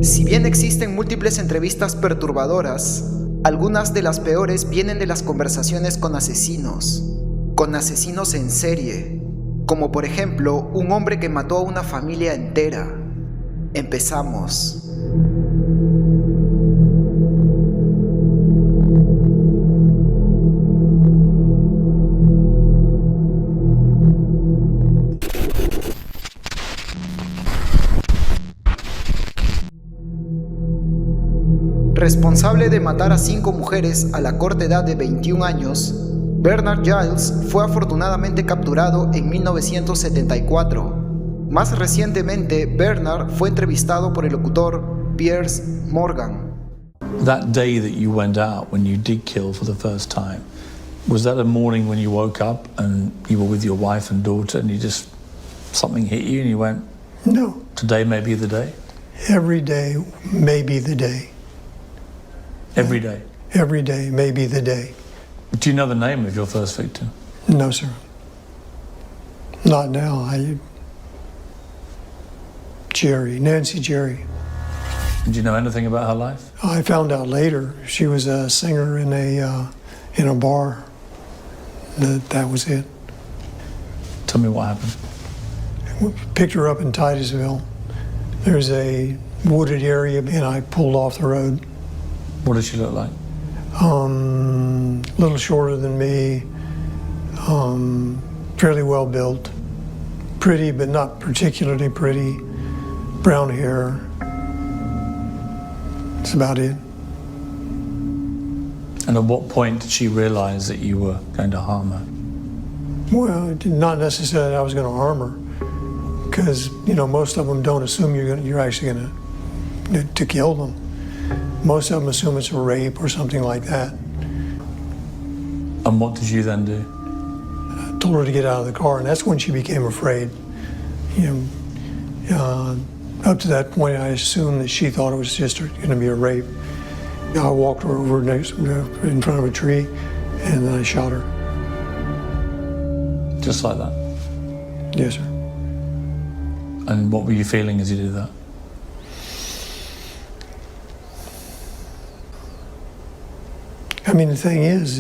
Si bien existen múltiples entrevistas perturbadoras, algunas de las peores vienen de las conversaciones con asesinos en serie, como por ejemplo un hombre que mató a una familia entera. Empezamos. Responsable de matar a 5 mujeres a la corta edad de 21 años, Bernard Giles fue afortunadamente capturado en 1974. Más recientemente, Bernard fue entrevistado por el locutor Piers Morgan. That day that you went out, when you did kill for the first time, was that a morning when you woke up and you were with your wife and daughter and something hit you and you went, no, today may be the day? Every day may be the day. Every day? Every day may be the day. Do you know the name of your first victim? No, sir. Not now. Nancy Jerry. Did you know anything about her life? I found out later. She was a singer in a bar. That was it. Tell me what happened. We picked her up in Titusville. There's a wooded area, and I pulled off the road. What did she look like? A little shorter than me, fairly well built, pretty but not particularly pretty, brown hair. That's about it. And at what point did she realize that you were going to harm her? Well, not necessarily that I was going to harm her, because most of them don't assume you're actually going to kill them. Most of them assume it's a rape or something like that. And what did you then do? I told her to get out of the car, and that's when she became afraid. Up to that point, I assumed that she thought it was just going to be a rape. I walked her over in front of a tree, and then I shot her. Just like that? Yes, sir. And what were you feeling as you did that? I mean, the thing is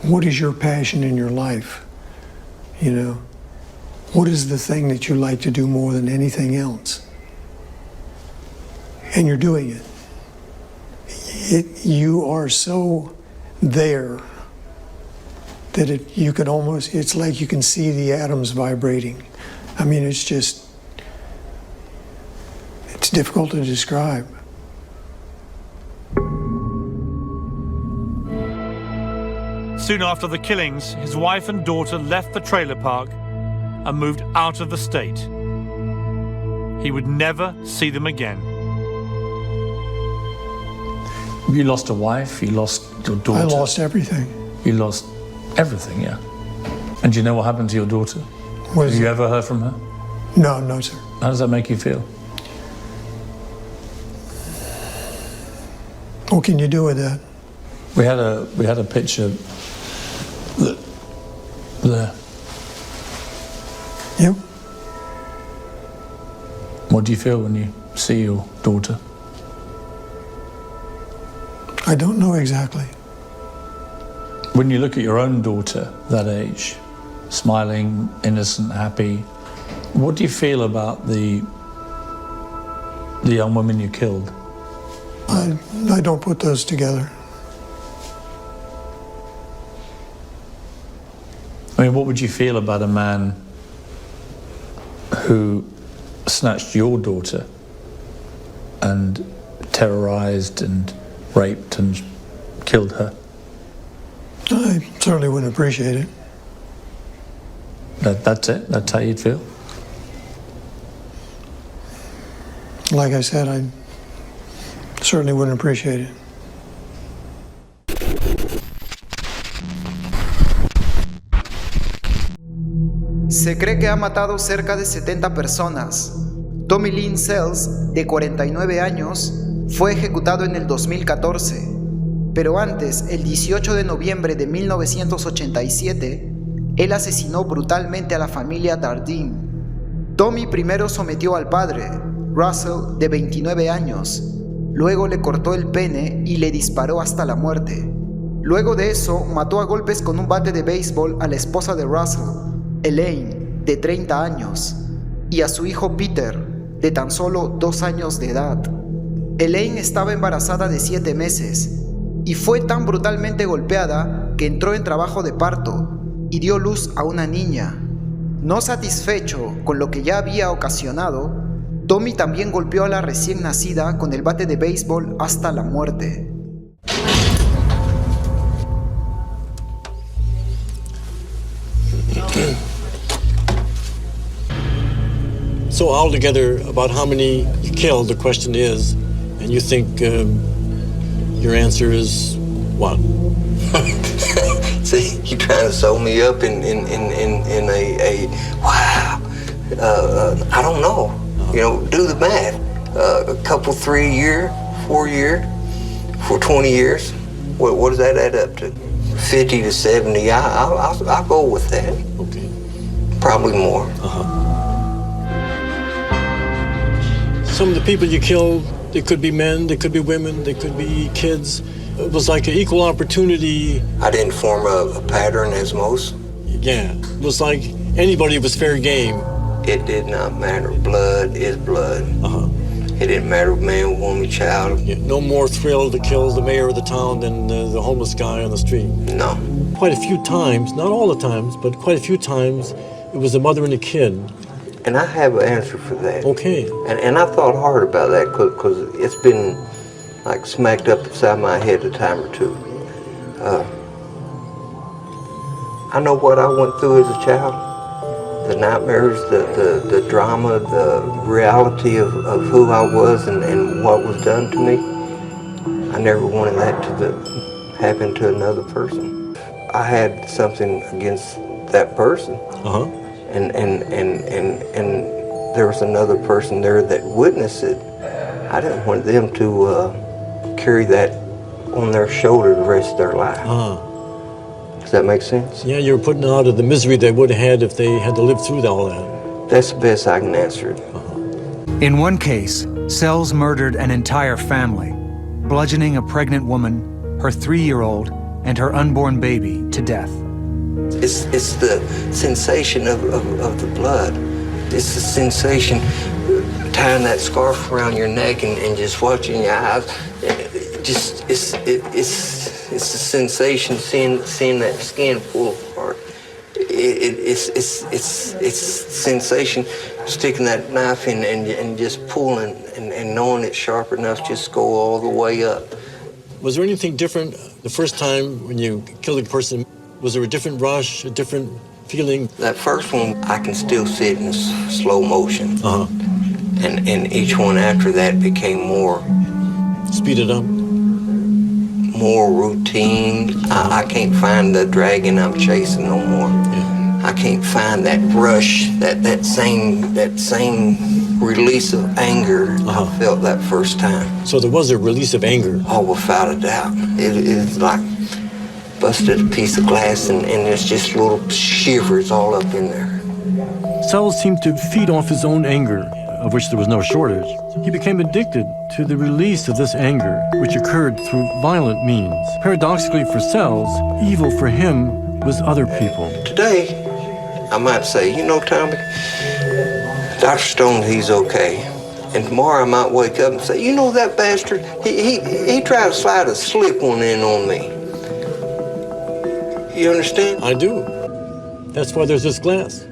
what is your passion in your life? What is the thing that you like to do more than anything else? And you're doing it. You are so there that it's like you can see the atoms vibrating. I mean, it's difficult to describe. Soon after the killings, his wife and daughter left the trailer park and moved out of the state. He would never see them again. You lost a wife, you lost your daughter. I lost everything. You lost everything, yeah. And do you know what happened to your daughter? Have you ever heard from her? No, sir. How does that make you feel? What can you do with that? We had a picture there. Yep. What do you feel when you see your daughter? I don't know exactly. When you look at your own daughter, that age, smiling, innocent, happy, what do you feel about the young women you killed? I don't put those together. I mean, what would you feel about a man who snatched your daughter and terrorized and raped and killed her? I certainly wouldn't appreciate it. That's it? That's how you'd feel? Like I said, I certainly wouldn't appreciate it. Se cree que ha matado cerca de 70 personas. Tommy Lynn Sells, de 49 años, fue ejecutado en el 2014. Pero antes, el 18 de noviembre de 1987, él asesinó brutalmente a la familia Dardine. Tommy primero sometió al padre, Russell, de 29 años. Luego le cortó el pene y le disparó hasta la muerte. Luego de eso, mató a golpes con un bate de béisbol a la esposa de Russell, Elaine, de 30 años, y a su hijo Peter, de tan solo 2 años de edad. Elaine estaba embarazada de 7 meses y fue tan brutalmente golpeada que entró en trabajo de parto y dio luz a una niña. No satisfecho con lo que ya había ocasionado, Tommy también golpeó a la recién nacida con el bate de béisbol hasta la muerte. So altogether, about how many you killed, the question is, and you think your answer is what? See, you're trying to sew me up in a wow. I don't know. You know, do the math. A couple, 3 year, 4 year, for 20 years. What does that add up to? 50 to 70. I'll go with that. Okay. Probably more. Some of the people you killed, they could be men, they could be women, they could be kids. It was like an equal opportunity. I didn't form a pattern as most. Yeah, it was like anybody was fair game. It did not matter. Blood is blood. It didn't matter man, woman, child. Yeah, no more thrill to kill the mayor of the town than the homeless guy on the street. No. Quite a few times, not all the times, but quite a few times, it was a mother and a kid. And I have an answer for that. Okay. And I thought hard about that because it's been like smacked up inside my head a time or two. I know what I went through as a child. The nightmares, the drama, the reality of who I was and what was done to me. I never wanted that to happen to another person. I had something against that person. And there was another person there that witnessed it. I didn't want them to carry that on their shoulder the rest of their life. Does that make sense? Yeah, you're putting out of the misery they would have had if they had to live through all that. That's the best I can answer it. In one case, Sells murdered an entire family, bludgeoning a pregnant woman, her 3-year-old, and her unborn baby to death. It's the sensation of the blood. It's the sensation tying that scarf around your neck and just watching your eyes. It's the sensation seeing that skin pull apart. It's sensation sticking that knife in and just pulling and knowing it's sharp enough just go all the way up. Was there anything different the first time when you killed a person? Was there a different rush, a different feeling? That first one, I can still see it in slow motion. And each one after that became more... Speeded up? More routine. I can't find the dragon I'm chasing no more. Yeah. I can't find that rush, that same release of anger I felt that first time. So there was a release of anger? Oh, without a doubt. It's like busted a piece of glass and there's just little shivers all up in there. Sells seemed to feed off his own anger, of which there was no shortage. He became addicted to the release of this anger, which occurred through violent means. Paradoxically for Sells, evil for him was other people. Today, I might say, you know, Tommy, Dr. Stone, he's okay. And tomorrow I might wake up and say, you know that bastard, he tried to slide a slip one in on me. You understand? I do. That's why there's this glass.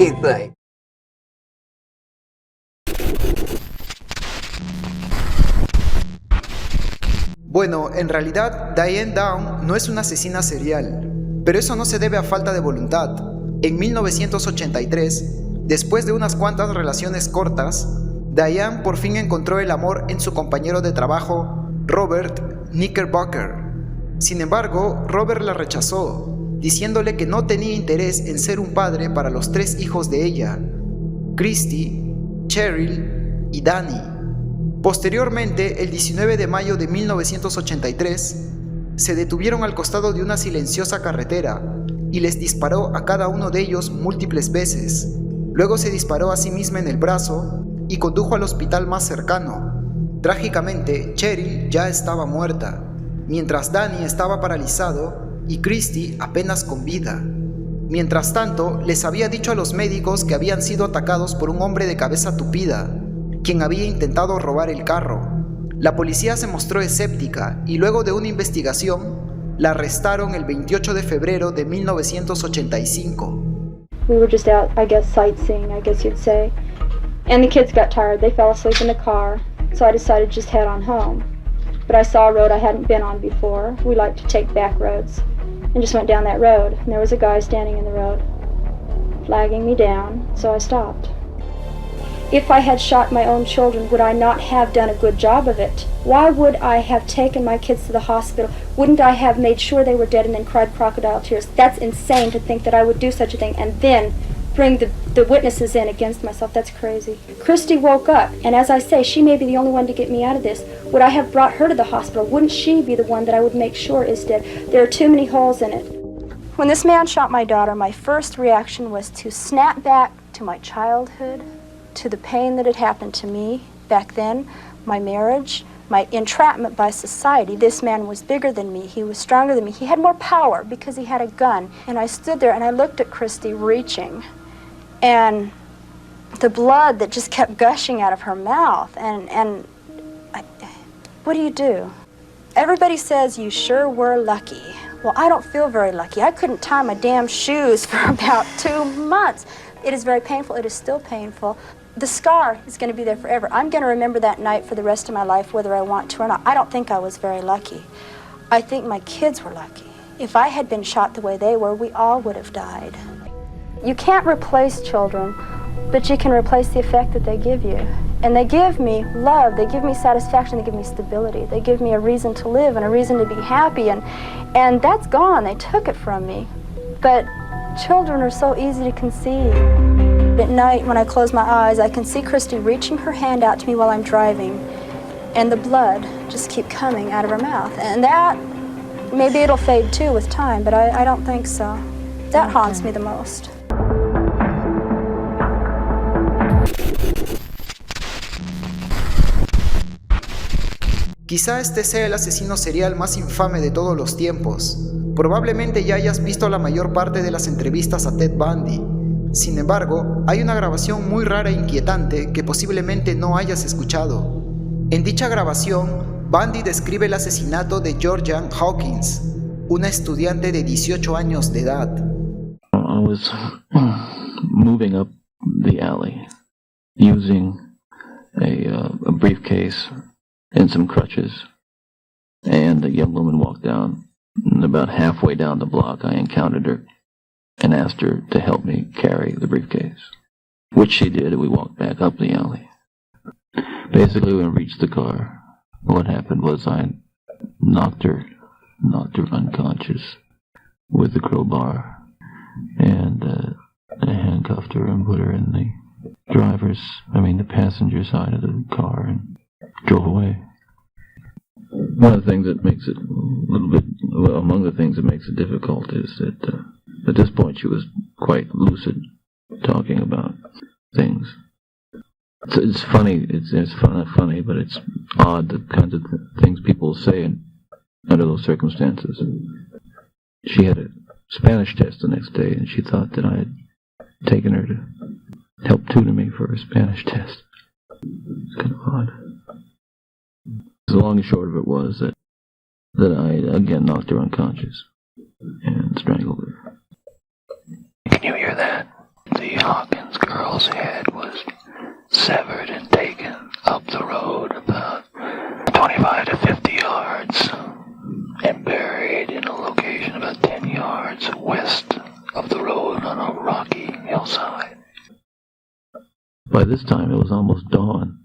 You think? Bueno, en realidad, Diane Down no es una asesina serial, pero eso no se debe a falta de voluntad. En 1983, después de unas cuantas relaciones cortas, Diane por fin encontró el amor en su compañero de trabajo, Robert Knickerbocker. Sin embargo, Robert la rechazó, diciéndole que no tenía interés en ser un padre para los 3 hijos de ella, Christy, Cheryl y Danny. Posteriormente, el 19 de mayo de 1983, Se detuvieron al costado de una silenciosa carretera y les disparó a cada uno de ellos múltiples veces. Luego se disparó a sí misma en el brazo y condujo al hospital más cercano. Trágicamente, Cheryl ya estaba muerta, mientras Danny estaba paralizado y Christy apenas con vida. Mientras tanto, les había dicho a los médicos que habían sido atacados por un hombre de cabeza tupida, quien había intentado robar el carro. La policía se mostró escéptica y luego de una investigación, la arrestaron el 28 de febrero de 1985. We were just out, I guess, sightseeing, I guess you'd say. And the kids got tired. They fell asleep in the car, so I decided to just head on home. But I saw a road I hadn't been on before. We like to take back roads. And just went down that road, and there was a guy standing in the road, flagging me down, so I stopped. If I had shot my own children, would I not have done a good job of it? Why would I have taken my kids to the hospital? Wouldn't I have made sure they were dead and then cried crocodile tears? That's insane to think that I would do such a thing and then bring the witnesses in against myself. That's crazy. Christy woke up, and as I say, she may be the only one to get me out of this. Would I have brought her to the hospital? Wouldn't she be the one that I would make sure is dead? There are too many holes in it. When this man shot my daughter, my first reaction was to snap back to my childhood, to the pain that had happened to me back then, my marriage, my entrapment by society. This man was bigger than me. He was stronger than me. He had more power because he had a gun. And I stood there and I looked at Christy reaching, and the blood that just kept gushing out of her mouth. And what do? Everybody says you sure were lucky. Well, I don't feel very lucky. I couldn't tie my damn shoes for about 2 months. It is very painful. It is still painful. The scar is going to be there forever. I'm going to remember that night for the rest of my life, whether I want to or not. I don't think I was very lucky. I think my kids were lucky. If I had been shot the way they were, we all would have died. You can't replace children, but you can replace the effect that they give you. And they give me love, they give me satisfaction, they give me stability. They give me a reason to live and a reason to be happy, and that's gone. They took it from me. But children are so easy to conceive. At night, when I close my eyes, I can see Christy reaching her hand out to me while I'm driving, and the blood just keep coming out of her mouth. And that, maybe it'll fade too with time, but I don't think so. That haunts me the most. Quizá este sea el asesino serial más infame de todos los tiempos. Probablemente ya hayas visto la mayor parte de las entrevistas a Ted Bundy. Sin embargo, hay una grabación muy rara e inquietante que posiblemente no hayas escuchado. En dicha grabación, Bundy describe el asesinato de Georgianne Hawkins, una estudiante de 18 años de edad. I was moving up the alley using a briefcase and some crutches, and a young woman walked down, and about halfway down the block I encountered her and asked her to help me carry the briefcase, which she did, and we walked back up the alley. Basically, when we reached the car, what happened was I knocked her unconscious with the crowbar, and I handcuffed her and put her in the passenger side of the car, and drove away. One of the things that makes it among the things that makes it difficult is that at this point she was quite lucid, talking about things. It's funny, it's not funny, but it's odd, the kinds of things people say under those circumstances. She had a Spanish test the next day, and she thought that I had taken her to help tutor me for a Spanish test. It's kind of odd. The long and short of it was that I again knocked her unconscious and strangled her. Can you hear that? The Hawkins girl's head was severed and taken up the road about 25 to 50 yards and buried in a location about 10 yards west of the road on a rocky hillside. By this time it was almost dawn.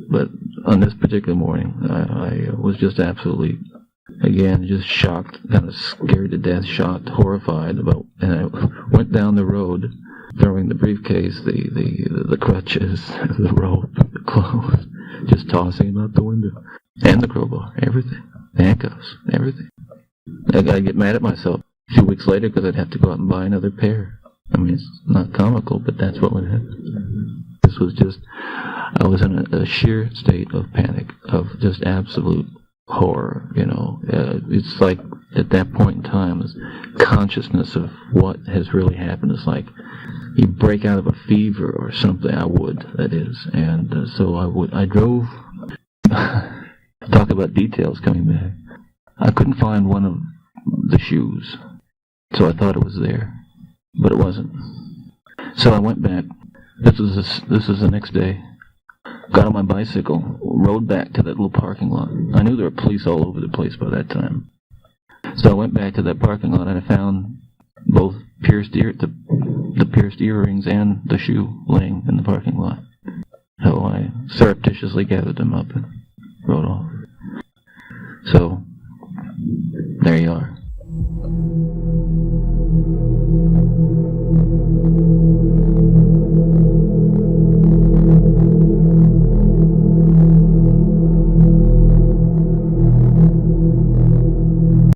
But on this particular morning, I was just absolutely, again, just shocked, kind of scared to death, shocked, horrified and I went down the road, throwing the briefcase, the crutches, the rope, the clothes, just tossing them out the window, and the crowbar, everything, handcuffs, everything. I'd get mad at myself a few weeks later because I'd have to go out and buy another pair. I mean, it's not comical, but that's what would happen. This was just, I was in a sheer state of panic, of just absolute horror, you know. It's like, at that point in time, this consciousness of what has really happened is like, you break out of a fever or something. I would, that is. And so I drove, talk about details coming back. I couldn't find one of the shoes, so I thought it was there, but it wasn't. So I went back. This is the next day. Got on my bicycle, rode back to that little parking lot. I knew there were police all over the place by that time. So I went back to that parking lot and I found both the pierced earrings and the shoe laying in the parking lot. So I surreptitiously gathered them up and rode off. So, there you are.